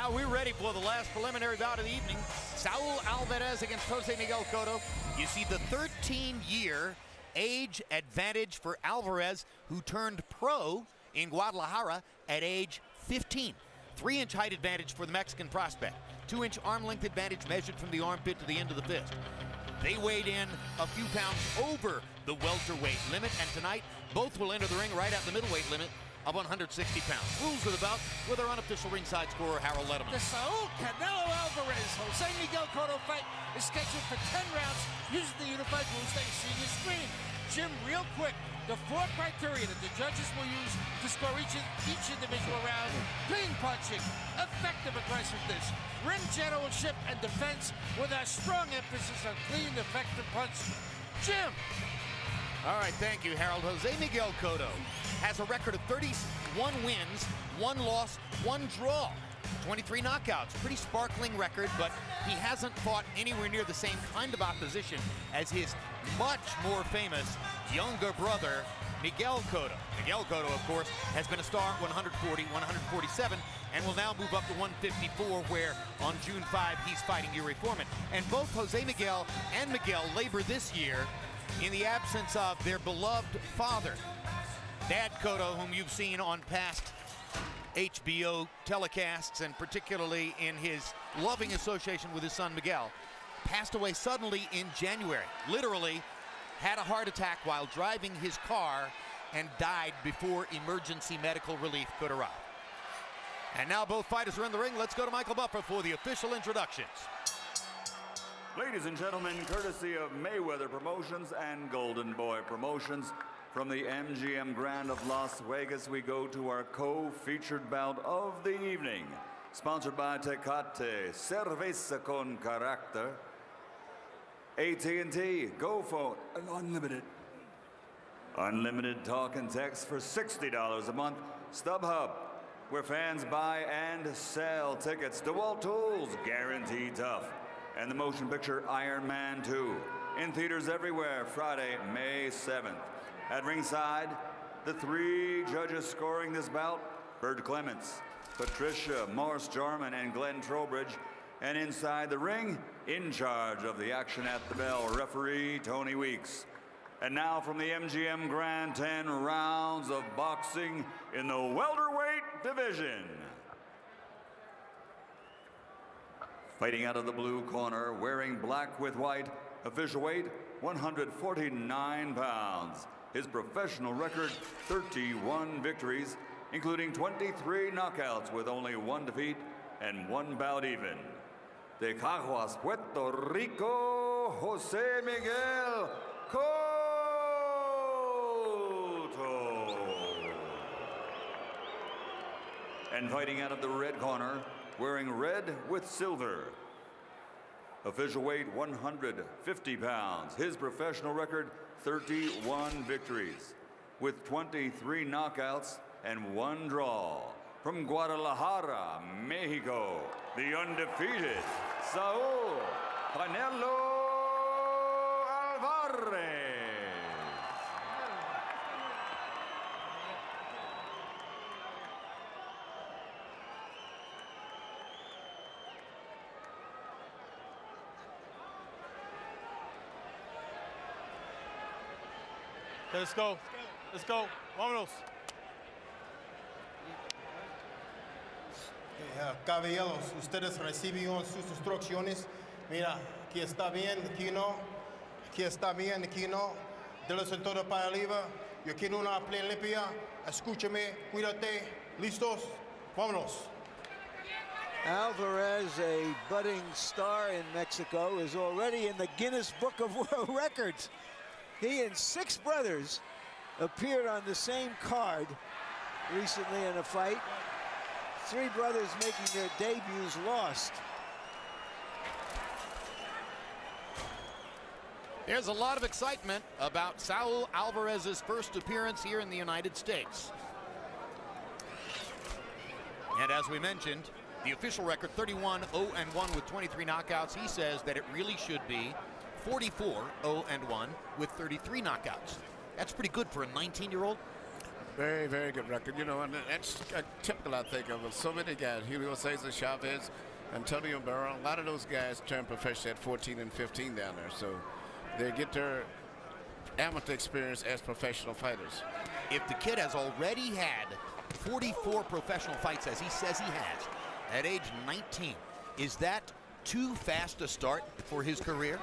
Now we're ready for the last preliminary bout of the evening. Saul Alvarez against Jose Miguel Cotto. You see the 13-year age advantage for Alvarez, who turned pro in Guadalajara at age 15. 3-inch height advantage for the Mexican prospect. 2-inch arm length advantage measured from the armpit to the end of the fist. They weighed in a few pounds over the welterweight limit, and tonight both will enter the ring right at the middleweight limit of 160 pounds. Rules of the bout with our unofficial ringside scorer, Harold Letterman. The Saul Canelo Alvarez Jose Miguel Cotto fight is scheduled for 10 rounds using the unified rules that you see on your screen. Jim, real quick, the 4 criteria that the judges will use to score each individual round: clean punching, effective aggressiveness, ring generalship, and defense, with a strong emphasis on clean, effective punching. Jim. All right, thank you, Harold. Jose Miguel Cotto has a record of 31 wins, 1 loss, 1 draw, 23 knockouts. Pretty sparkling record, but he hasn't fought anywhere near the same kind of opposition as his much more famous younger brother, Miguel Cotto. Miguel Cotto, of course, has been a star at 140, 147, and will now move up to 154, where on June 5, he's fighting Yuri Foreman. And both Jose Miguel and Miguel labor this year in the absence of their beloved father, Dad Cotto, whom you've seen on past HBO telecasts, and particularly in his loving association with his son Miguel, passed away suddenly in January. Literally had a heart attack while driving his car and died before emergency medical relief could arrive. And now both fighters are in the ring. Let's go to Michael Buffer for the official introductions. Ladies and gentlemen, courtesy of Mayweather Promotions and Golden Boy Promotions, from the MGM Grand of Las Vegas, we go to our co-featured bout of the evening. Sponsored by Tecate, Cerveza con Carácter, AT&T, Go Phone, Unlimited. Unlimited talk and text for $60 a month. StubHub, where fans buy and sell tickets. DeWalt Tools, guaranteed tough. And the motion picture Iron Man 2, in theaters everywhere, Friday, May 7th. At ringside, the 3 judges scoring this bout: Bert Clements, Patricia Morse-Jarman, and Glenn Trowbridge. And inside the ring, in charge of the action at the bell, referee Tony Weeks. And now from the MGM Grand, 10 rounds of boxing in the welterweight division. Fighting out of the blue corner, wearing black with white, official weight 149 pounds. His professional record, 31 victories, including 23 knockouts with only 1 defeat and 1 bout even. De Caguas, Puerto Rico, Jose Miguel Cotto. And fighting out of the red corner, wearing red with silver, official weight 150 pounds. His professional record, 31 victories, with 23 knockouts and 1 draw. From Guadalajara, Mexico, the undefeated Saul Canelo Alvarez. Let's go. Let's go. Vámonos. Caballeros, ustedes recibieron sus instrucciones. Mira, aquí está bien, aquí no. Aquí está bien, aquí no. De los centros para arriba. Yo quiero una pelea limpia. Escúchame, cuídate. ¿Listos? Vámonos. Alvarez, a budding star in Mexico, is already in the Guinness Book of World Records. He and 6 brothers appeared on the same card recently in a fight. 3 brothers making their debuts lost. There's a lot of excitement about Saul Alvarez's first appearance here in the United States. And as we mentioned, the official record 31-0-1 with 23 knockouts. He says that it really should be 44-0-1 with 33 knockouts. That's pretty good for a 19-year-old. Very, very good record. You know, and that's typical, I think, of so many guys. Julio Cesar Chavez, Antonio Barron. A lot of those guys turn professional at 14 and 15 down there. So they get their amateur experience as professional fighters. If the kid has already had 44 professional fights, as he says he has, at age 19, is that too fast a start for his career?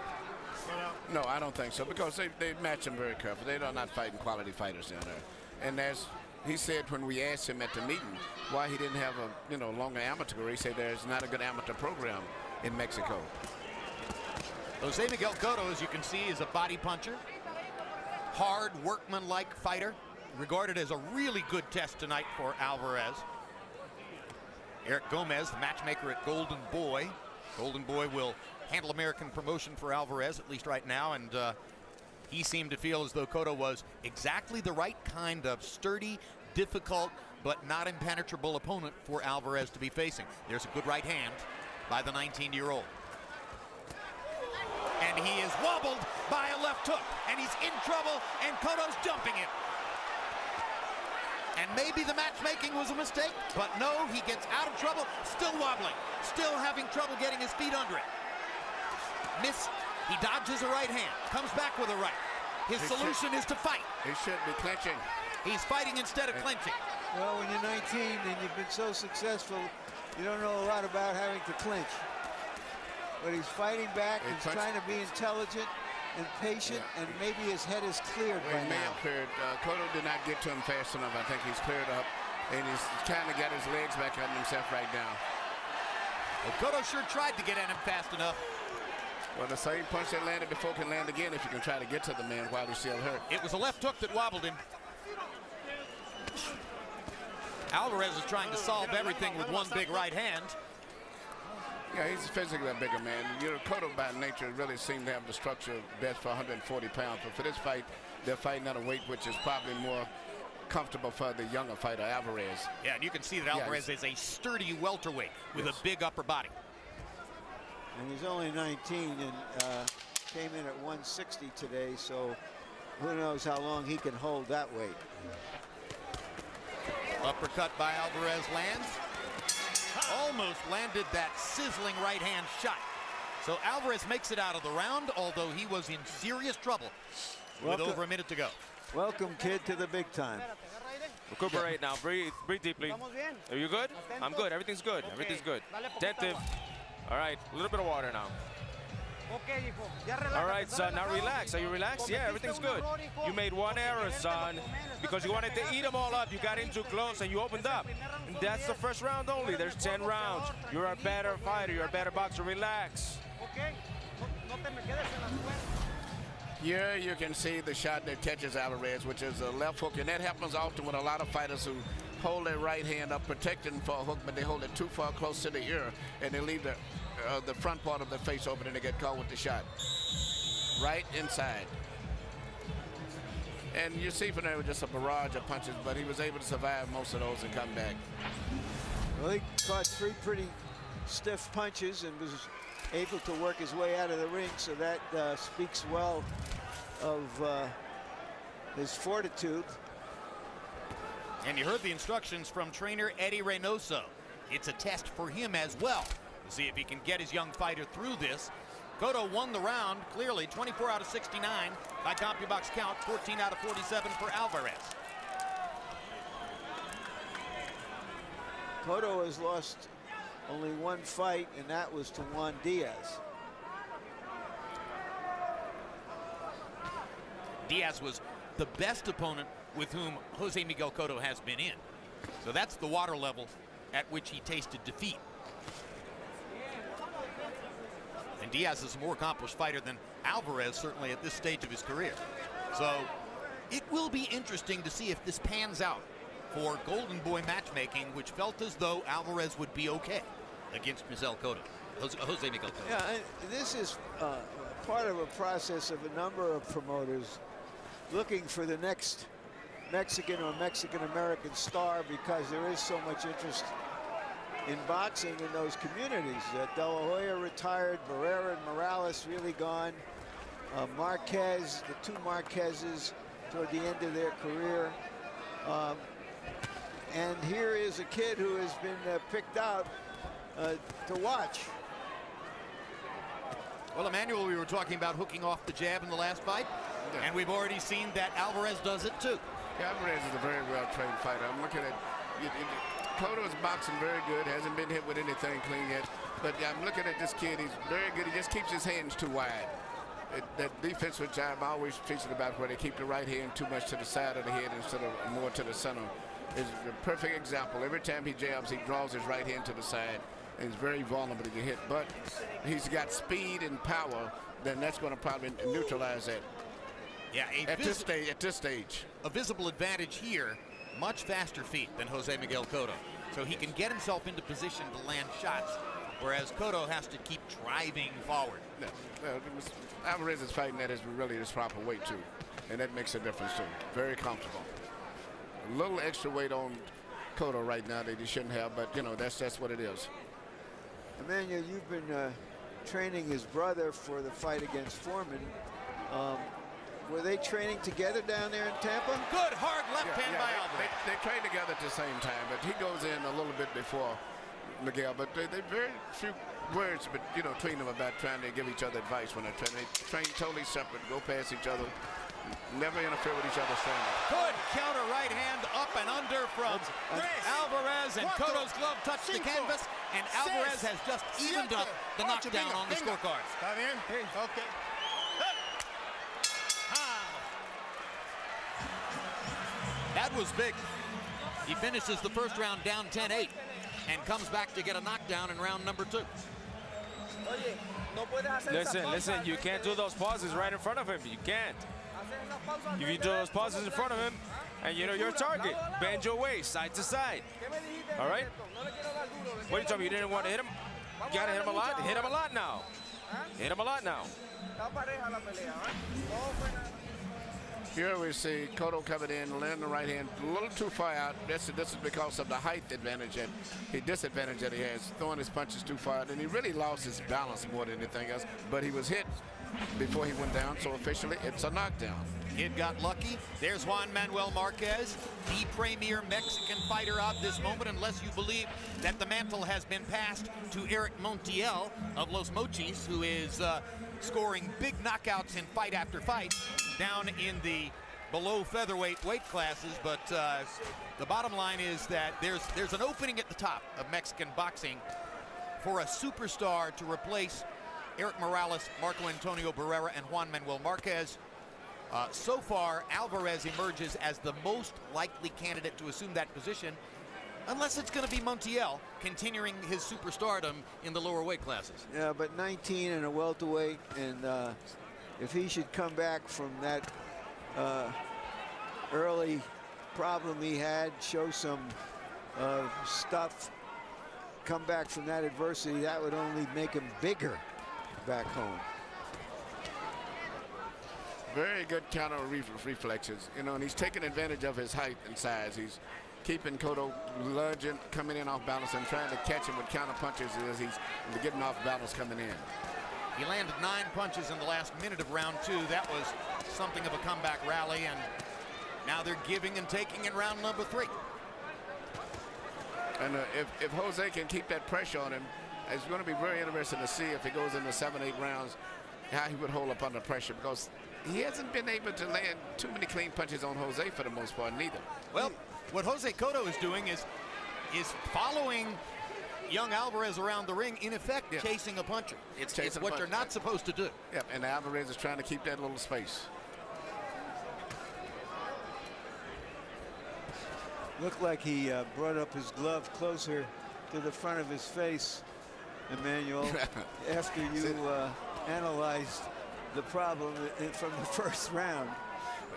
No, I don't think so, because they match him very carefully. They are not fighting quality fighters down there. And as he said when we asked him at the meeting why he didn't have a longer amateur career, he said there's not a good amateur program in Mexico. Jose Miguel Cotto, as you can see, is a body puncher. Hard, workman-like fighter. Regarded as a really good test tonight for Alvarez. Eric Gomez, the matchmaker at Golden Boy. Golden Boy will handle American promotion for Alvarez, at least right now, and he seemed to feel as though Cotto was exactly the right kind of sturdy, difficult, but not impenetrable opponent for Alvarez to be facing. There's a good right hand by the 19-year-old. And he is wobbled by a left hook, and he's in trouble, and Cotto's dumping him. And maybe the matchmaking was a mistake, but no, he gets out of trouble, still wobbling, still having trouble getting his feet under it. Miss, he dodges a right hand, comes back with a right. His solution is to fight. He should be clinching. He's fighting instead of clinching. Well, when you're 19 and you've been so successful, you don't know a lot about having to clinch. But he's fighting back, he's trying to be intelligent and patient, and maybe his head is cleared by now. Cleared. Cotto did not get to him fast enough. I think he's cleared up, and he's kind of got his legs back on himself right now. Well, Cotto sure tried to get at him fast enough. Well, the same punch that landed before can land again if you can try to get to the man while he's still hurt. It was a left hook that wobbled him. Alvarez is trying to solve everything with one big right hand. Yeah, he's physically a bigger man. Cotto by nature really seemed to have the structure best for 140 pounds. But for this fight, they're fighting at a weight which is probably more comfortable for the younger fighter, Alvarez. Yeah, and you can see that Alvarez is a sturdy welterweight with a big upper body. And he's only 19 and came in at 160 today, so who knows how long he can hold that weight. Uppercut by Alvarez lands. Almost landed that sizzling right hand shot. So Alvarez makes it out of the round, although he was in serious trouble with over a minute to go. Welcome, kid, to the big time. Recuperate now. Breathe deeply. Are you good? I'm good. Everything's good. Everything's good. Attentive. All right. A little bit of water now. All right, son. Now relax. Are you relaxed? Yeah, everything's good. You made one error, son, because you wanted to eat them all up. You got in too close and you opened up. And that's the first round only. There's 10 rounds. You're a better fighter. You're a better boxer. Relax. Here you can see the shot that catches Alvarez, which is a left hook, and that happens often with a lot of fighters who hold their right hand up protecting for a hook, but they hold it too far close to the ear, and they leave the front part of the face open, and they get caught with the shot. Right inside. And you see from there was just a barrage of punches, but he was able to survive most of those and come back. Well, he caught 3 pretty stiff punches and was able to work his way out of the ring, so that speaks well of his fortitude. And you heard the instructions from trainer Eddie Reynoso. It's a test for him as well to see if he can get his young fighter through this. Cotto won the round clearly, 24 out of 69 by CompuBox count, 14 out of 47 for Alvarez. Cotto has lost only 1 fight, and that was to Juan Diaz. Diaz was the best opponent with whom Jose Miguel Cotto has been in. So that's the water level at which he tasted defeat. And Diaz is a more accomplished fighter than Alvarez, certainly at this stage of his career. So it will be interesting to see if this pans out for Golden Boy matchmaking, which felt as though Alvarez would be okay against Miguel Cotto. Jose Miguel Cotto. Yeah, and this is part of a process of a number of promoters looking for the next Mexican or Mexican-American star, because there is so much interest in boxing in those communities. De La Hoya retired, Barrera and Morales really gone. Marquez, the 2 Marquezes toward the end of their career. And here is a kid who has been picked out to watch. Well, Emmanuel, we were talking about hooking off the jab in the last fight, and we've already seen that Alvarez does it too. Yeah, Alvarez is a very well-trained fighter. I'm looking at Cotto is boxing very good, hasn't been hit with anything clean yet. But yeah, I'm looking at this kid, he's very good. He just keeps his hands too wide. That defense, which I'm always preaching about, where they keep the right hand too much to the side of the head instead of more to the center, is a perfect example. Every time he jabs, he draws his right hand to the side, and he's very vulnerable to get hit. But he's got speed and power, then that's going to probably neutralize that. Yeah, at this stage. A visible advantage here, much faster feet than Jose Miguel Cotto. So he can get himself into position to land shots, whereas Cotto has to keep driving forward. Yeah, Alvarez is fighting that is really his proper weight too, and that makes a difference too. Very comfortable. A little extra weight on Cotto right now that he shouldn't have, but you know, that's what it is. Emmanuel, you've been training his brother for the fight against Foreman. Were they training together down there in Tampa? Good hard left hand by Alvarez. They train together at the same time, but he goes in a little bit before Miguel. But they very few words, but you know, between them about trying to give each other advice when they're training. They train totally separate, go past each other, never interfere with each other's training. Good counter right hand up and under from Alvarez, and Cotto's glove touched the canvas, and Alvarez has just evened up the knockdown on the scorecards. Está bien? Okay. That was big. He finishes the first round down 10-8 and comes back to get a knockdown in round number 2. Listen, you can't do those pauses right in front of him. You can't. If you do those pauses in front of him, and you know your target, bend your waist side to side. All right? What are you telling me? You didn't want to hit him? You got to hit him a lot? Hit him a lot now. Hit him a lot now. Here we see Cotto coming in, landing the right hand a little too far out. This is because of the height advantage and the disadvantage that he has, throwing his punches too far out. And he really lost his balance more than anything else. But he was hit before he went down, so officially it's a knockdown. Kid got lucky. There's Juan Manuel Marquez, the premier Mexican fighter of this moment, unless you believe that the mantle has been passed to Eric Montiel of Los Mochis, who is scoring big knockouts in fight after fight down in the below featherweight weight classes. But the bottom line is that there's an opening at the top of Mexican boxing for a superstar to replace Eric Morales, Marco Antonio Barrera, and Juan Manuel Marquez. So far, Alvarez emerges as the most likely candidate to assume that position, unless it's going to be Montiel continuing his superstardom in the lower weight classes. Yeah, but 19 and a welterweight, and if he should come back from that early problem he had, show some stuff, come back from that adversity, that would only make him bigger back home. Very good counter reflexes, you know, and he's taking advantage of his height and size. He's keeping Cotto lunging, coming in off balance, and trying to catch him with counter punches as he's getting off balance coming in. He landed 9 punches in the last minute of round 2. That was something of a comeback rally, and now they're giving and taking in round number 3. And if Jose can keep that pressure on him, it's going to be very interesting to see if he goes into 7-8 rounds, how he would hold up under pressure, because he hasn't been able to land too many clean punches on Jose for the most part, neither. Well, what Jose Cotto is doing is following young Alvarez around the ring, in effect, chasing a puncher. It's what you're not supposed to do. Yep, and Alvarez is trying to keep that little space. Looked like he brought up his glove closer to the front of his face, Emmanuel, after you analyzed the problem from the first round.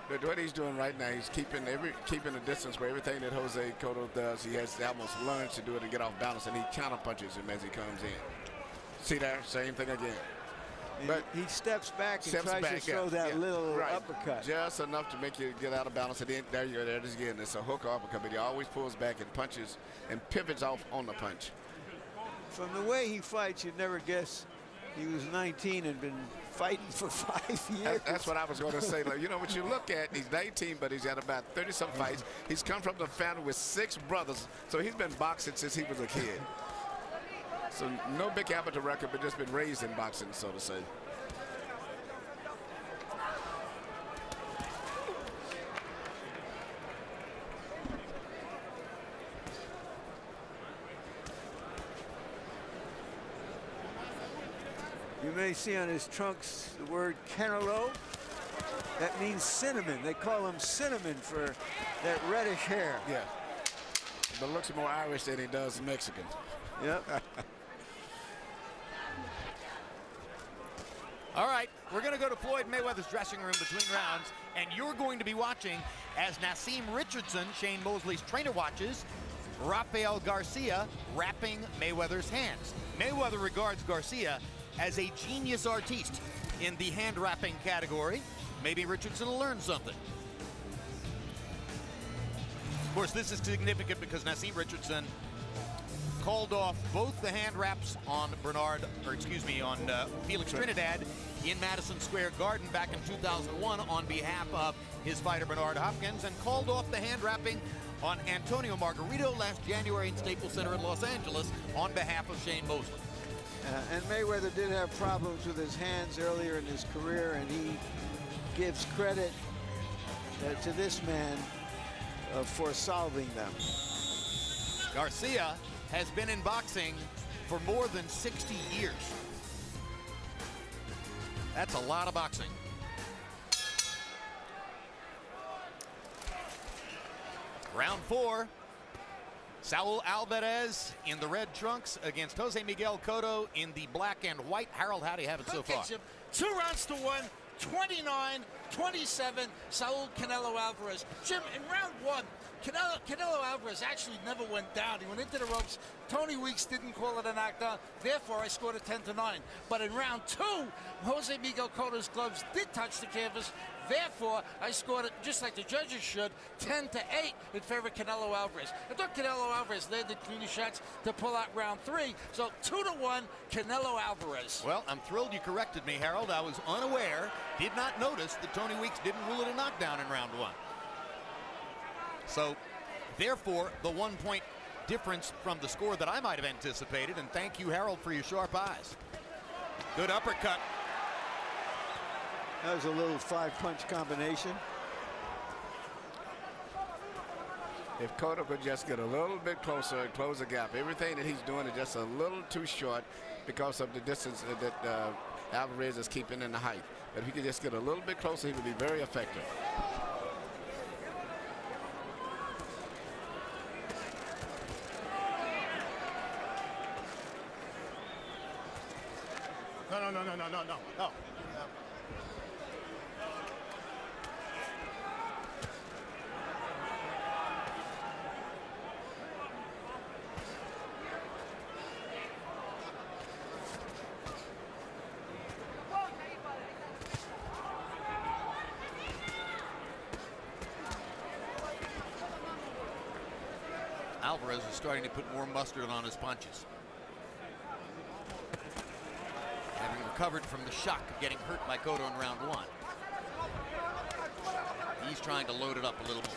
But what he's doing right now, he's keeping the distance where everything that Jose Cotto does, he has almost learned to do it to get off balance, and he counter punches him as he comes in. See there, same thing again. And but he steps back and tries to throw that little uppercut. Just enough to make you get out of balance, and then there you go, there it is again. It's a hook uppercut, but he always pulls back and punches and pivots off on the punch. From the way he fights, you'd never guess he was 19 and been fighting for 5 years. That's what I was going to say. Like, you know, what you look at, he's 19, but he's had about 30-some fights. He's come from the family with 6 brothers, so he's been boxing since he was a kid. So no big amateur record, but just been raised in boxing, so to say. You may see on his trunks the word Canelo. That means cinnamon. They call him cinnamon for that reddish hair. Yeah. But looks more Irish than he does Mexican. Yep. All right, we're going to go to Floyd Mayweather's dressing room between rounds, and you're going to be watching as Naseem Richardson, Shane Mosley's trainer, watches Rafael Garcia wrapping Mayweather's hands. Mayweather regards Garcia as a genius artiste in the hand wrapping category. Maybe Richardson will learn something. Of course, this is significant because Naseem Richardson called off both the hand wraps on Felix Trinidad in Madison Square Garden back in 2001 on behalf of his fighter Bernard Hopkins, and called off the hand wrapping on Antonio Margarito last January in Staples Center in Los Angeles on behalf of Shane Mosley. And Mayweather did have problems with his hands earlier in his career, and he gives credit to this man for solving them. Garcia has been in boxing for more than 60 years. That's a lot of boxing. Round 4. Saul Alvarez in the red trunks against Jose Miguel Cotto in the black and white. Harold, how do you have it so far? Jim. 2 rounds to 1, 29-27, Saul Canelo Alvarez. Jim, in round 1, Canelo Alvarez actually never went down. He went into the ropes. Tony Weeks didn't call it a knockdown. Therefore, I scored a 10-9. But in round 2, Jose Miguel Cotto's gloves did touch the canvas. Therefore, I scored it just like the judges should, 10-8 in favor of Canelo Alvarez. I thought Canelo Alvarez landed cleaner shots to pull out round 3. So 2-1, Canelo Alvarez. Well, I'm thrilled you corrected me, Harold. I was unaware, did not notice that Tony Weeks didn't rule it a knockdown in round 1. So, therefore, the 1-point difference from the score that I might have anticipated. And thank you, Harold, for your sharp eyes. Good uppercut. That was a little 5-punch combination. If Cotto could just get a little bit closer and close the gap. Everything that he's doing is just a little too short because of the distance that Alvarez is keeping in the height. But if he could just get a little bit closer, he would be very effective. No. Alvarez is starting to put more mustard on his punches. Having recovered from the shock of getting hurt by Cotto in round 1. He's trying to load it up a little more.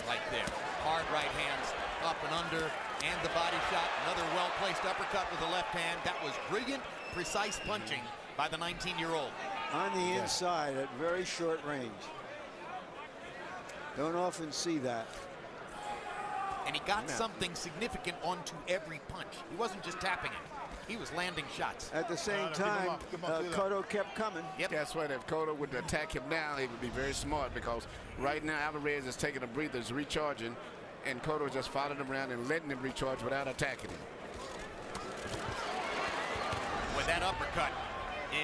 Right there. Hard right hands up and under, and the body shot. Another well-placed uppercut with the left hand. That was brilliant, precise punching by the 19-year-old. On the inside at very short range. Don't often see that. And he got something significant onto every punch. He wasn't just tapping it. He was landing shots. At the same time, Cotto kept coming. Yep. Guess what? If Cotto would attack him now, he would be very smart, because right now Alvarez is taking a breather, is recharging, and Cotto is just following him around and letting him recharge without attacking him. With that uppercut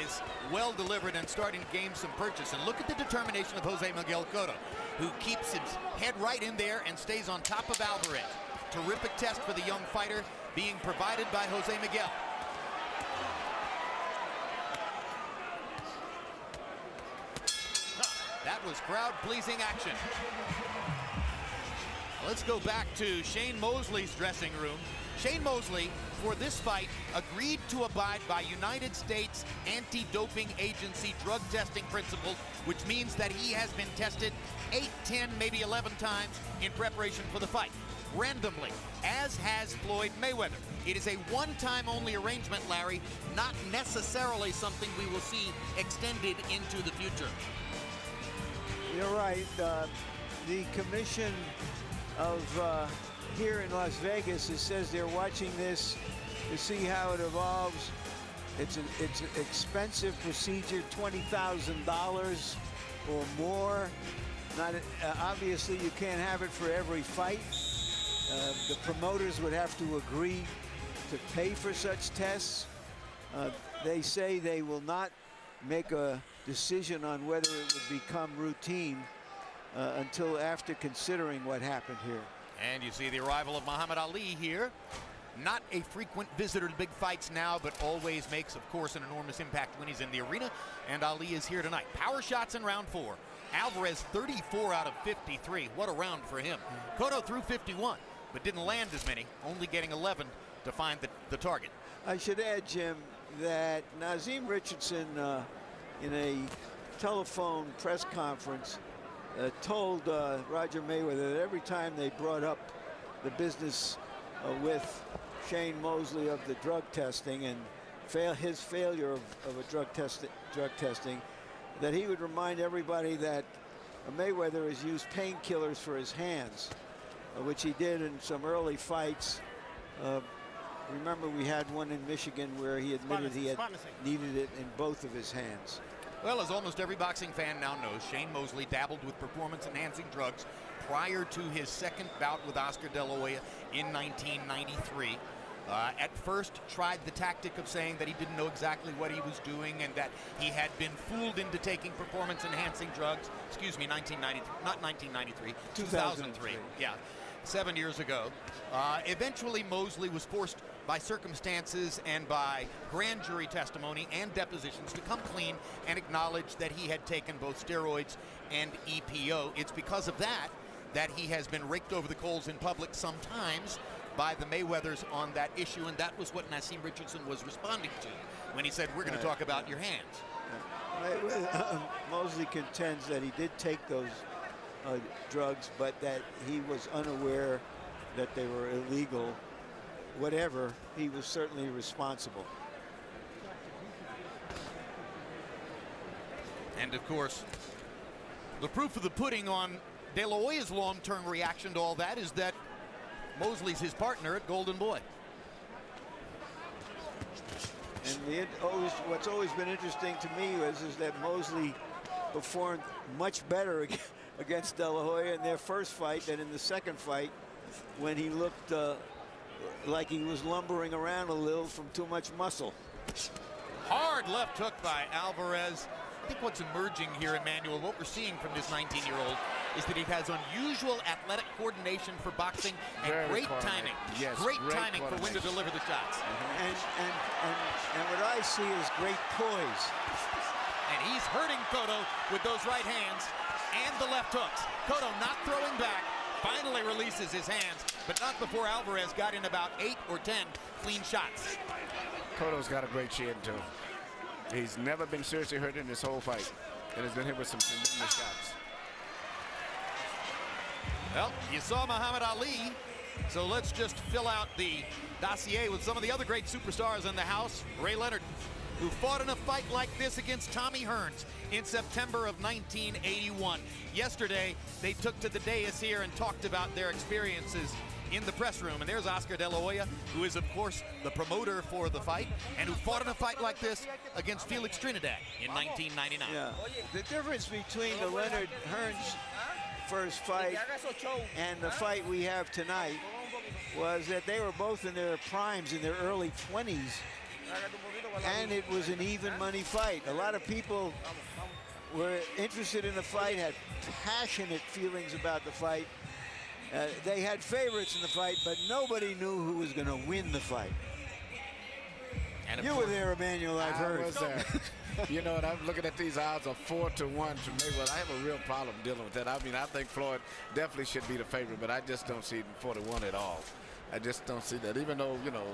is well delivered and starting to gain some purchase. And look at the determination of Jose Miguel Cotto, who keeps his head right in there and stays on top of Alvarez. Terrific test for the young fighter being provided by Jose Miguel. That was crowd-pleasing action. Let's go back to Shane Mosley's dressing room. Shane Mosley, for this fight, agreed to abide by United States Anti-Doping Agency drug testing principles, which means that he has been tested 8, 10, maybe 11 times in preparation for the fight, randomly, as has Floyd Mayweather. It is a one-time only arrangement, Larry, not necessarily something we will see extended into the future. You're right. The commission of here in Las Vegas, it says they're watching this to see how it evolves. It's an expensive procedure, $20,000 or more. Not obviously you can't have it for every fight. The promoters would have to agree to pay for such tests. They say they will not make a decision on whether it would become routine until after considering what happened here. And you see the arrival of Muhammad Ali here. Not a frequent visitor to big fights now, but always makes, of course, an enormous impact when he's in the arena. And Ali is here tonight. Power shots in round 4. Alvarez 34 out of 53. What a round for him. Cotto threw 51, but didn't land as many, only getting 11 to find the target. I should add, Jim, that Naseem Richardson, in a telephone press conference, told Roger Mayweather that every time they brought up the business with Shane Mosley of the drug testing and his failure of a drug testing, that he would remind everybody that Mayweather has used painkillers for his hands, which he did in some early fights. Remember, we had one in Michigan where he admitted he had needed it in both of his hands. Well, as almost every boxing fan now knows, Shane Mosley dabbled with performance-enhancing drugs prior to his second bout with Oscar De La Hoya in 1993. At first tried the tactic of saying that he didn't know exactly what he was doing and that he had been fooled into taking performance-enhancing drugs. Excuse me, 1993, 2003. Yeah, 7 years ago. Eventually, Mosley was forced by circumstances and by grand jury testimony and depositions to come clean and acknowledge that he had taken both steroids and EPO. It's because of that he has been raked over the coals in public sometimes by the Mayweathers on that issue, and that was what Naseem Richardson was responding to when he said, we're going to talk about your hands. Mosley contends that he did take those drugs, but that he was unaware that they were illegal. Whatever, he was certainly responsible. And of course, the proof of the pudding on De La Hoya's long-term reaction to all that is that Mosley's his partner at Golden Boy. And what's always been interesting to me is that Mosley performed much better against De La Hoya in their first fight than in the second fight, when he looked like he was lumbering around a little from too much muscle. Hard left hook by Alvarez. I think what's emerging here, Emmanuel, what we're seeing from this 19-year-old is that he has unusual athletic coordination for boxing and great timing. Yes, great timing for when to deliver the shots. And what I see is great poise. And he's hurting Cotto with those right hands and the left hooks. Cotto not throwing back, finally releases his hands, but not before Alvarez got in about 8 or 10 clean shots. Cotto's got a great chin, too. He's never been seriously hurt in this whole fight, and has been hit with some tremendous shots. Well, you saw Muhammad Ali, so let's just fill out the dossier with some of the other great superstars in the house. Ray Leonard, who fought in a fight like this against Tommy Hearns in September of 1981. Yesterday, they took to the dais here and talked about their experiences in the press room. And there's Oscar De La Hoya, who is, of course, the promoter for the fight, and who fought in a fight like this against Felix Trinidad in 1999. Yeah. The difference between the Leonard Hearns first fight and the fight we have tonight was that they were both in their primes, in their early 20s, and it was an even money fight. A lot of people were interested in the fight, had passionate feelings about the fight. They had favorites in the fight, but nobody knew who was going to win the fight. And You were there, Emmanuel, I've heard. I was there. You know, and I'm looking at these odds of 4-1 to Mayweather. I have a real problem dealing with that. I mean, I think Floyd definitely should be the favorite, but I just don't see 4-1 at all. I just don't see that. Even though, you know,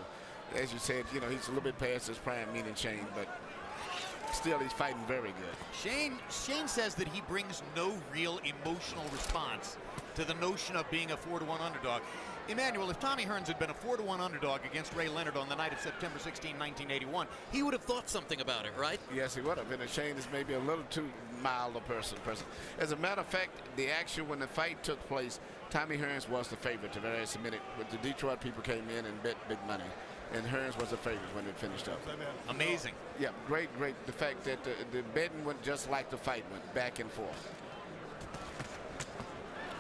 as you said, you know, he's a little bit past his prime, meaning Shane, but still he's fighting very good. Shane says that he brings no real emotional response to the notion of being a 4-1 underdog. Emmanuel, if Tommy Hearns had been a 4-1 underdog against Ray Leonard on the night of September 16, 1981, he would have thought something about it, right? Yes, he would have. And Shane is maybe a little too mild a person. As a matter of fact, the action when the fight took place, Tommy Hearns was the favorite to various minute. But the Detroit people came in and bet big money, and Hearns was the favorite when it finished up. Amazing. Yeah, great. The fact that the betting went just like the fight went, back and forth.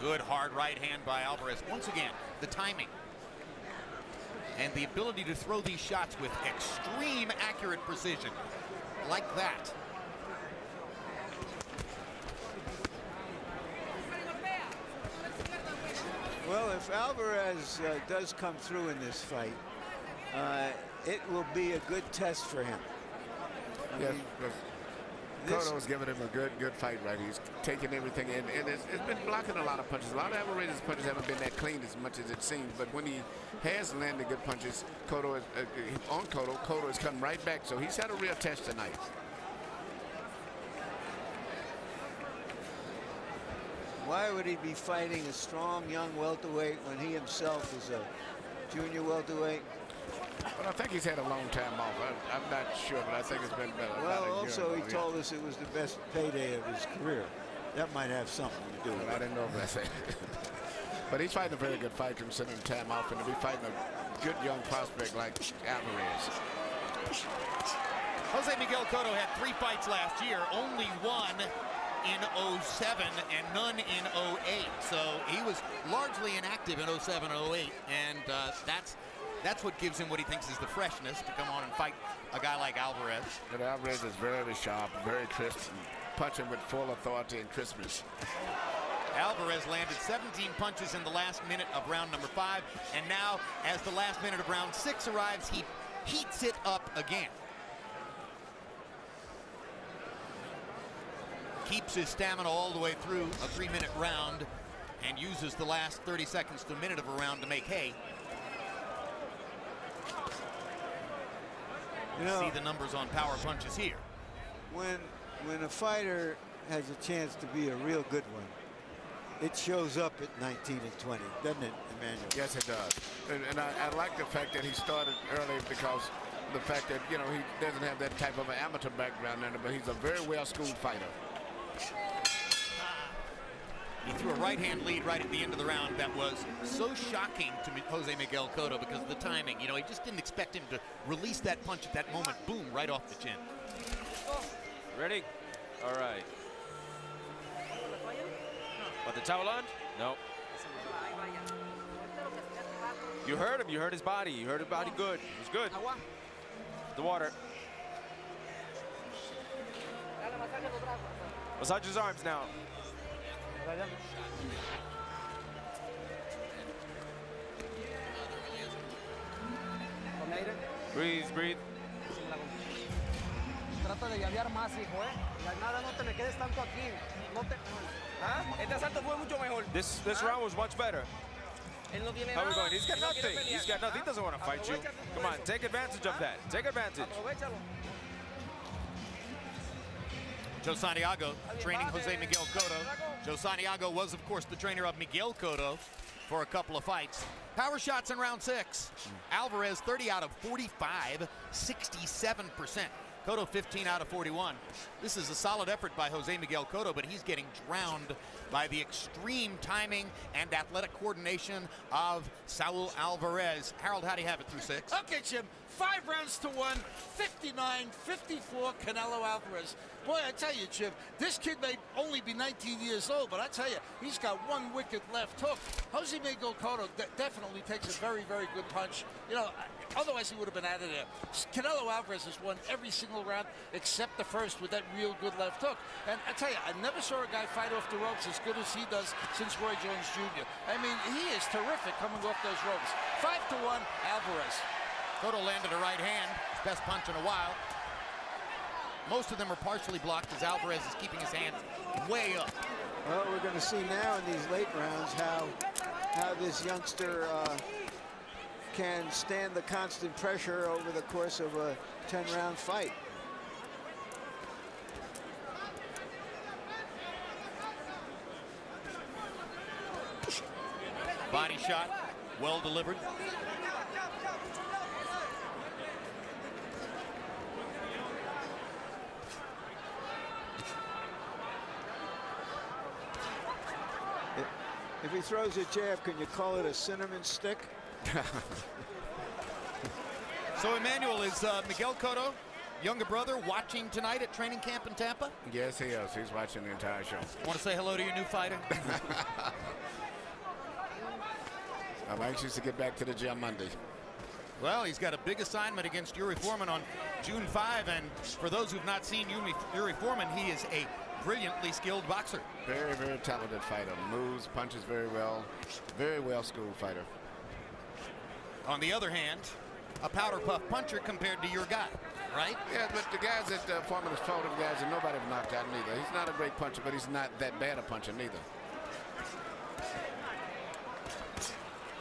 Good hard right hand by Alvarez. Once again, the timing and the ability to throw these shots with extreme accurate precision, like that. Well, if Alvarez does come through in this fight, it will be a good test for him. Yes. Cotto's giving him a good fight, right? He's taking everything in, and it's been blocking a lot of punches. A lot of Alvarez's punches haven't been that clean as much as it seems, but when he has landed good punches, Cotto has come right back, so he's had a real test tonight. Why would he be fighting a strong young welterweight when he himself is a junior welterweight? Well, I think he's had a long time off. I'm not sure, but I think it's been better. Well, also he told us it was the best payday of his career. That might have something to do with it. I didn't know about that. But he's fighting a very good fight considering time off, and to be fighting a good young prospect like Alvarez. Jose Miguel Cotto had 3 fights last year, only one in 07 and none in 08. So he was largely inactive in 07 and 08, and that's what gives him what he thinks is the freshness to come on and fight a guy like Alvarez. But Alvarez is very sharp, very crisp, and punching with full authority and crispness. Alvarez landed 17 punches in the last minute of round number 5, and now as the last minute of round 6 arrives, he heats it up again. Keeps his stamina all the way through a 3-minute round and uses the last 30 seconds to a minute of a round to make hay. You know, see the numbers on power punches here. When a fighter has a chance to be a real good one, it shows up at 19 and 20, doesn't it, Emmanuel? Yes, it does. And I like the fact that he started early because the fact that, you know, he doesn't have that type of an amateur background in it, but he's a very well-schooled fighter. He threw a right-hand lead right at the end of the round that was so shocking to Jose Miguel Cotto because of the timing. You know, he just didn't expect him to release that punch at that moment. Boom, right off the chin. Ready? All right. Want the towel on? No. You heard him. You heard his body. You heard his body good. It was good. The water. Massage his arms now. Breathe, breathe. Trata de llavear más, hijo, Nada, no te me quedes tanto aquí. No te... Este asalto fue mucho mejor. This round was much better. Él no tiene How are we nada. going? He's got nothing. He's got nothing. He doesn't want to fight you. Come on, take advantage of that. Take advantage. Aprovechalo. Joe Santiago training Jose Miguel Cotto. Joe Santiago was, of course, the trainer of Miguel Cotto for a couple of fights. Power shots in round 6. Alvarez 30 out of 45, 67%. Cotto 15 out of 41. This is a solid effort by Jose Miguel Cotto, but he's getting drowned by the extreme timing and athletic coordination of Saul Alvarez. Harold, how do you have it through 6? Okay, Jim, 5 rounds to 1, 59-54 Canelo Alvarez. Boy, I tell you, Jim, this kid may only be 19 years old, but I tell you, he's got one wicked left hook. Jose Miguel Cotto definitely takes a very good punch. You know, otherwise he would have been out of there. Canelo Alvarez has won every single round except the first with that real good left hook. And I tell you, I never saw a guy fight off the ropes as good as he does since Roy Jones Jr. I mean, he is terrific coming off those ropes. 5-1, Alvarez. Cotto landed a right hand, his best punch in a while. Most of them are partially blocked as Alvarez is keeping his hands way up. Well, we're going to see now in these late rounds how this youngster can stand the constant pressure over the course of a 10-round fight. Body shot, well delivered. If he throws a jab, can you call it a cinnamon stick? So Emmanuel, is Miguel Cotto, younger brother, watching tonight at training camp in Tampa? Yes, he is. He's watching the entire show. Want to say hello to your new fighter? I'm anxious to get back to the gym Monday. Well, he's got a big assignment against Yuri Foreman on June 5, and for those who've not seen Yuri Foreman, he is a brilliantly skilled boxer. Very, very talented fighter. Moves, punches very well schooled fighter. On the other hand, a powder puff puncher compared to your guy, right? Yeah, but the guys that Foreman has fought are the guys that nobody have knocked out neither. He's not a great puncher, but he's not that bad a puncher neither.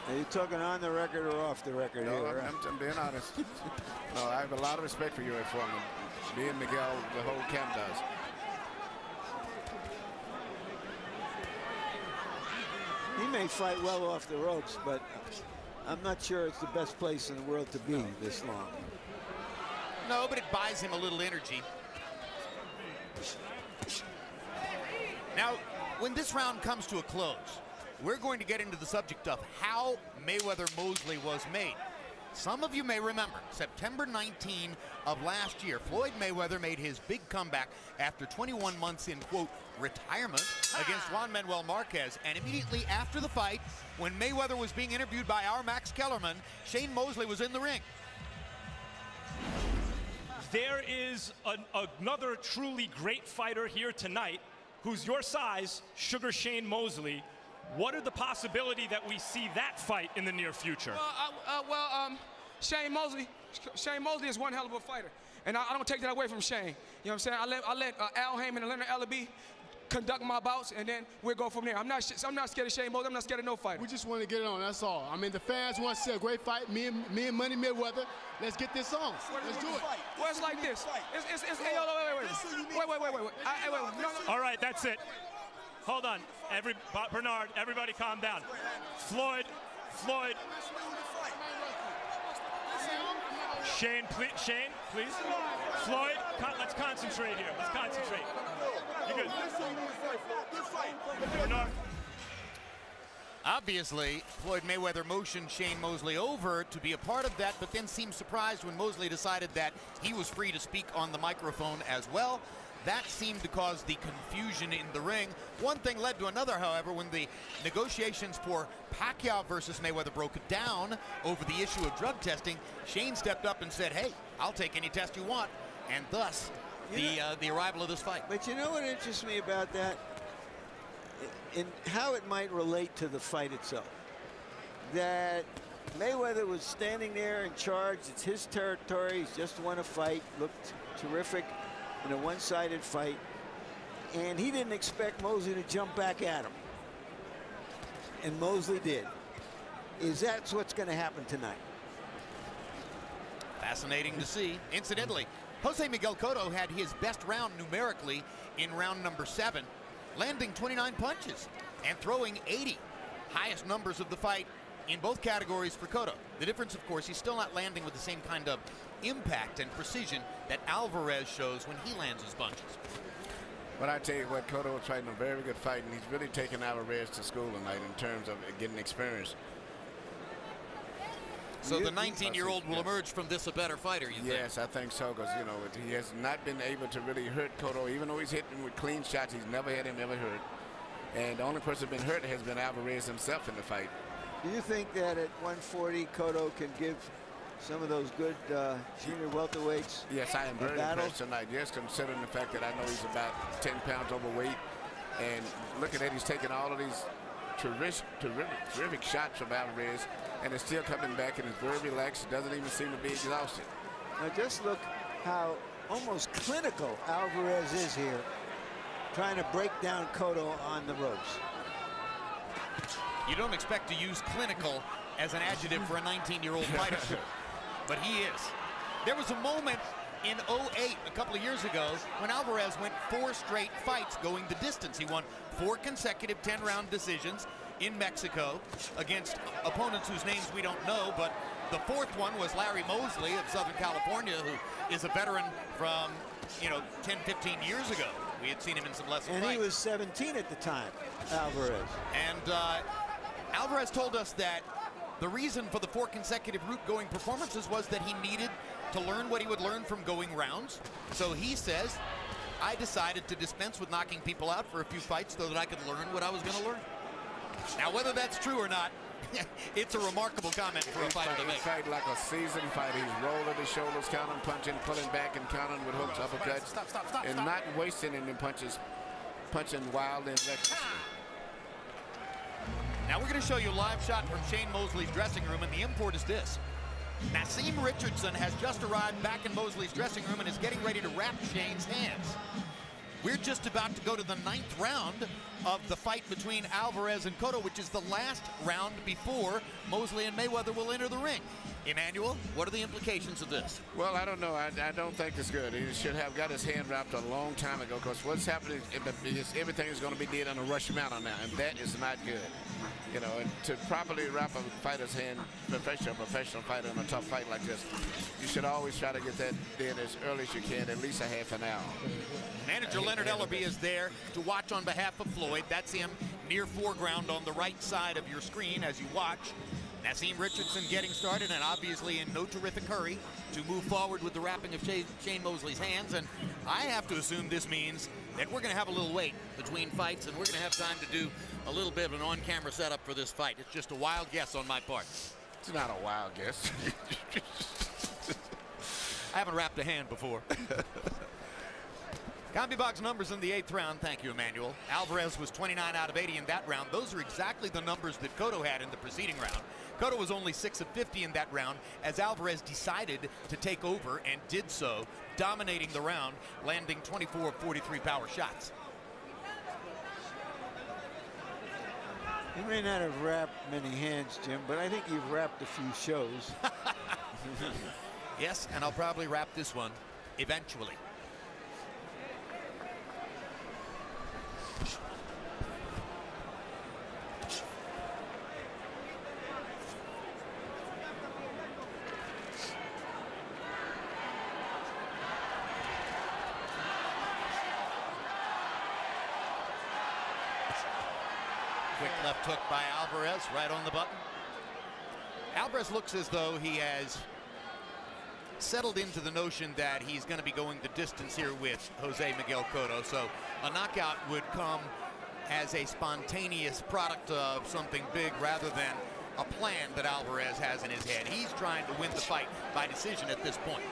Are you talking on the record or off the record? No, here, I'm being honest. No, I have a lot of respect for Yuri Foreman. Me and Miguel, the whole camp does. He may fight well off the ropes, but I'm not sure it's the best place in the world to be this long. No, but it buys him a little energy. Now, when this round comes to a close, we're going to get into the subject of how Mayweather-Mosley was made. Some of you may remember, September 19 of last year, Floyd Mayweather made his big comeback after 21 months in, quote, retirement against Juan Manuel Marquez. And immediately after the fight, when Mayweather was being interviewed by our Max Kellerman, Shane Mosley was in the ring. There is another truly great fighter here tonight who's your size, Sugar Shane Mosley. What are the possibility that we see that fight in the near future? Shane Mosley is one hell of a fighter, and I don't take that away from Shane. You know what I'm saying? I let Al Heyman and Leonard Ellaby conduct my bouts, and then we'll go from there. I'm not scared of Shane Mosley. I'm not scared of no fighter. We just want to get it on. That's all. I mean, the fans want to see a great fight. Me and Money Mayweather. Let's get this on. Let's do it. Well, it's like this. Wait. No. All right, that's it. Hold on, Bernard, everybody calm down. Floyd. Shane, please. Floyd, let's concentrate here. Let's concentrate. You good? Bernard. Obviously, Floyd Mayweather motioned Shane Mosley over to be a part of that, but then seemed surprised when Mosley decided that he was free to speak on the microphone as well. That seemed to cause the confusion in the ring. One thing led to another, however, when the negotiations for Pacquiao versus Mayweather broke down over the issue of drug testing, Shane stepped up and said, hey, I'll take any test you want, and thus the arrival of this fight. But you know what interests me about that? In how it might relate to the fight itself. That Mayweather was standing there in charge. It's his territory. He's just won a fight. Looked terrific in a one-sided fight, and he didn't expect Mosley to jump back at him, and Mosley did. Is that what's going to happen tonight? Fascinating to see. Incidentally, Jose Miguel Cotto had his best round numerically in round number 7, landing 29 punches and throwing 80. Highest numbers of the fight in both categories for Cotto. The difference, of course, he's still not landing with the same kind of impact and precision that Alvarez shows when he lands his punches. But I tell you what, Cotto was fighting a very good fight, and he's really taken Alvarez to school tonight in terms of getting experience. So the 19-year-old will emerge from this a better fighter, you think? Yes, I think so, because, you know, he has not been able to really hurt Cotto. Even though he's hitting with clean shots, he's never had him ever hurt. And the only person who's been hurt has been Alvarez himself in the fight. Do you think that at 140, Cotto can give some of those good junior welterweights? Yes, I am very impressed tonight. Yes, considering the fact that I know he's about 10 pounds overweight. And looking at he's taking all of these terrific shots from Alvarez. and is still coming back and is very relaxed. Doesn't even seem to be exhausted. Now just look how almost clinical Alvarez is here, trying to break down Cotto on the ropes. You don't expect to use clinical as an adjective for a 19-year-old fighter, but he is. There was a moment in 08, a couple of years ago, when Alvarez went 4 straight fights going the distance. He won 4 consecutive 10-round decisions in Mexico against opponents whose names we don't know, but the 4th one was Larry Mosley of Southern California, who is a veteran from, 10, 15 years ago. We had seen him in some lesser fights. And he was 17 at the time, Alvarez. And Alvarez told us that the reason for the 4 consecutive route-going performances was that he needed to learn what he would learn from going rounds. So he says, I decided to dispense with knocking people out for a few fights so that I could learn what I was going to learn. Now, whether that's true or not, it's a remarkable comment for a fighter to make. He's fighting like a seasoned fighter. He's rolling his shoulders, counting, punching, pulling back, and countering with hooks, uppercuts, Stop. and not wasting any punches, punching wild and reckless. Now we're going to show you a live shot from Shane Mosley's dressing room, and the import is this. Nassim Richardson has just arrived back in Mosley's dressing room and is getting ready to wrap Shane's hands. We're just about to go to the 9th round of the fight between Alvarez and Cotto, which is the last round before Mosley and Mayweather will enter the ring. Emmanuel, what are the implications of this? Well, I don't know. I don't think it's good. He should have got his hand wrapped a long time ago, because what's happening is everything is going to be did on a rush manner now, and that is not good. And to properly wrap a fighter's hand, professional fighter in a tough fight like this, you should always try to get that done as early as you can, at least a half an hour. Manager Leonard Ellerby is there to watch on behalf of Floyd. That's him near foreground on the right side of your screen as you watch. Nassim Richardson getting started, and obviously in no terrific hurry to move forward with the wrapping of Shane Mosley's hands. And I have to assume this means that we're going to have a little wait between fights, and we're going to have time to do a little bit of an on-camera setup for this fight. It's just a wild guess on my part. It's not a wild guess. I haven't wrapped a hand before. CompuBox numbers in the 8th round. Thank you, Emmanuel. Alvarez was 29 out of 80 in that round. Those are exactly the numbers that Cotto had in the preceding round. Cotto was only 6 of 50 in that round as Alvarez decided to take over and did so, dominating the round, landing 24 of 43 power shots. You may not have wrapped many hands, Jim, but I think you've wrapped a few shows. Yes, and I'll probably wrap this one eventually. Quick left hook by Alvarez, right on the button. Alvarez looks as though he has settled into the notion that he's going to be going the distance here with Jose Miguel Cotto. So a knockout would come as a spontaneous product of something big rather than a plan that Alvarez has in his head. He's trying to win the fight by decision at this point.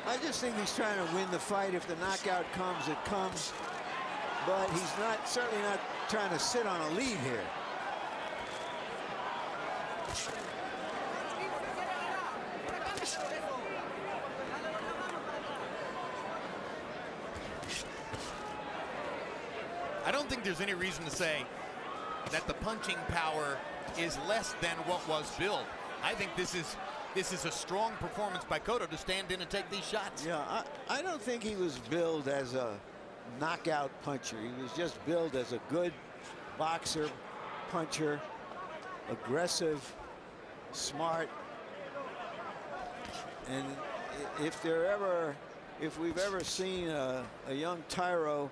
I just think he's trying to win the fight. If the knockout comes, it comes. But he's certainly not trying to sit on a lead here. I don't think there's any reason to say that the punching power is less than what was billed. I think this is a strong performance by Cotto to stand in and take these shots. Yeah, I don't think he was billed as a knockout puncher. He was just billed as a good boxer, puncher, aggressive, smart. And if we've ever seen a young tyro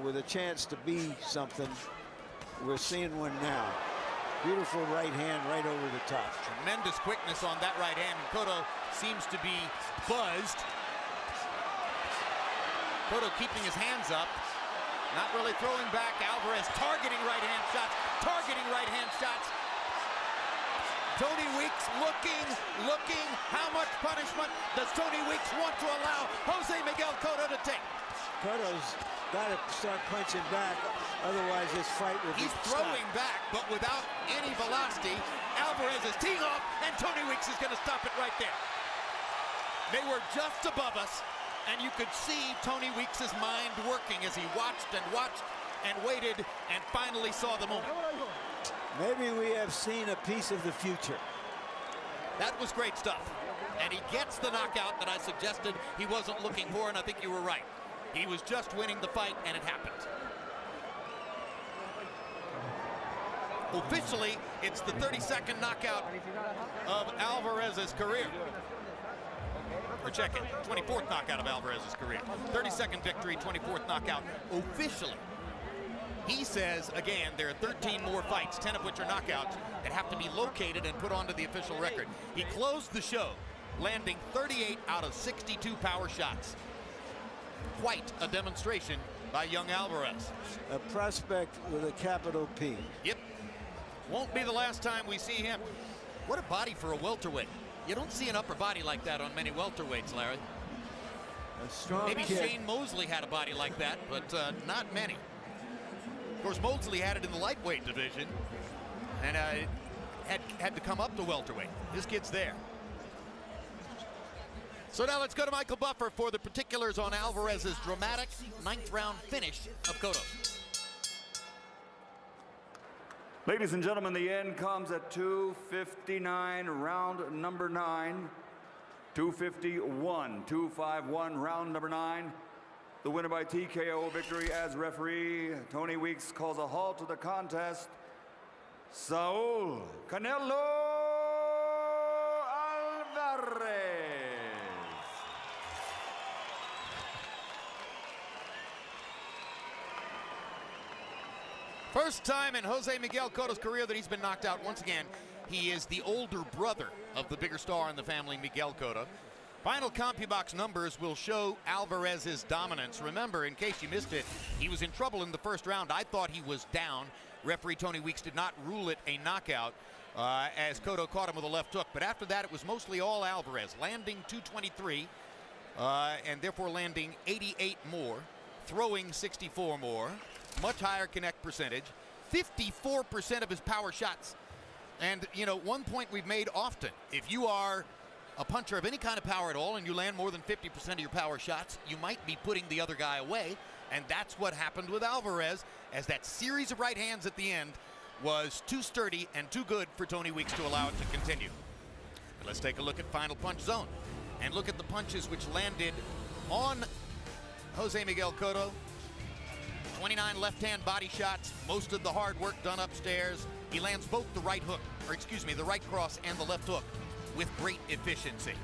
with a chance to be something, we're seeing one now. Beautiful right hand right over the top. Tremendous quickness on that right hand, and Cotto seems to be buzzed. Cotto keeping his hands up, not really throwing back. Alvarez targeting right hand shots, Tony Weeks looking. How much punishment does Tony Weeks want to allow Jose Miguel Cotto to take? Cotto's got to start punching back, otherwise this fight will be He's throwing back, but without any velocity. Alvarez is teeing off, and Tony Weeks is going to stop it right there. They were just above us, and you could see Tony Weeks' mind working as he watched and waited and finally saw the moment. Maybe we have seen a piece of the future. That was great stuff. And he gets the knockout that I suggested he wasn't looking for, and I think you were right. He was just winning the fight, and it happened. Officially, it's the 32nd knockout of Alvarez's career. Or check it, 24th knockout of Alvarez's career. 32nd victory, 24th knockout officially. He says, again, there are 13 more fights, 10 of which are knockouts, that have to be located and put onto the official record. He closed the show, landing 38 out of 62 power shots. Quite a demonstration by young Alvarez. A prospect with a capital P. Yep. Won't be the last time we see him. What a body for a welterweight. You don't see an upper body like that on many welterweights, Larry. A strong Maybe kid. Shane Mosley had a body like that, but not many. Of course, Mosley had it in the lightweight division, and had to come up to welterweight. This kid's there. So now let's go to Michael Buffer for the particulars on Alvarez's dramatic 9th round finish of Cotto. Ladies and gentlemen, the end comes at 2:59, round number 9. 2:51, 2:51, round number 9. The winner by TKO victory. As referee, Tony Weeks calls a halt to the contest. Saul Canelo Alvarez. First time in Jose Miguel Cotto's career that he's been knocked out. Once again, he is the older brother of the bigger star in the family, Miguel Cotto. Final CompuBox numbers will show Alvarez's dominance. Remember, in case you missed it, he was in trouble in the first round. I thought he was down. Referee Tony Weeks did not rule it a knockout as Cotto caught him with a left hook. But after that, it was mostly all Alvarez, landing 223 and therefore landing 88 more, throwing 64 more. Much higher connect percentage, 54% of his power shots. And, you know, one point we've made often, if you are a puncher of any kind of power at all and you land more than 50% of your power shots, you might be putting the other guy away. And that's what happened with Alvarez, as that series of right hands at the end was too sturdy and too good for Tony Weeks to allow it to continue. But let's take a look at final punch zone and look at the punches which landed on Jose Miguel Cotto. 29 left-hand body shots, most of the hard work done upstairs. He lands both the right hook, or excuse me, the right cross and the left hook with great efficiency.